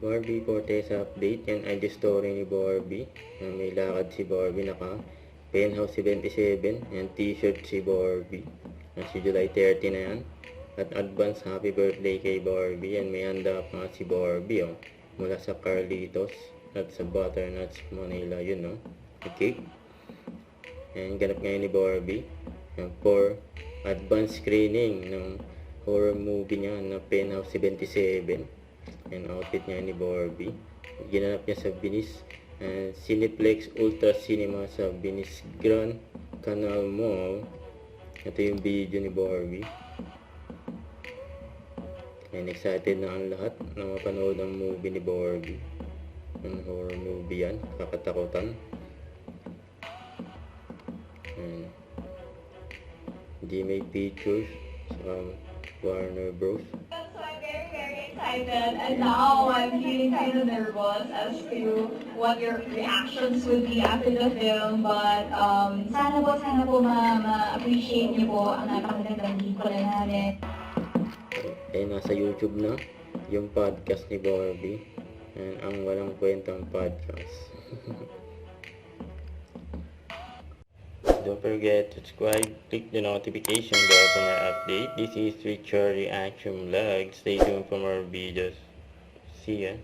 Barbie Fortesa update. Yan ay the story ni Barbie. May lakad si Barbie, naka Penthouse 77. Yan, t-shirt si Barbie. Si July 30 na yan. At advance happy birthday kay Barbie. Yan, may handa pa nga si Barbie, oh. Mula sa Carlitos at sa Butternuts Manila, yun, no? Okay. Yan, ganap ngayon ni Barbie. Yan, for advance screening ng horror movie niya na Penthouse 77. Yan, outfit niya ni Barbie. Ginanap niya sa Venice Cineplex Ultra Cinema sa Venice Grand Canal Mall. Ito yung video ni Barbie. And excited na ang lahat na mapanood ang movie ni Barbie. Ang horror movie yan, kakatakutan. And GMA Pictures sa Warner Bros. So I'm very excited, and now I'm feeling kind of nervous as to what your reactions would be after the film. But sana po ma-appreciate niyo po ang napakagandang pelikula namin. Nasa YouTube na yung podcast ni Barbie. And ang walang kwentang podcast. Don't forget to subscribe, click the notification bell for more update. This is Richard Reaction Vlog. Stay tuned for more videos. See ya.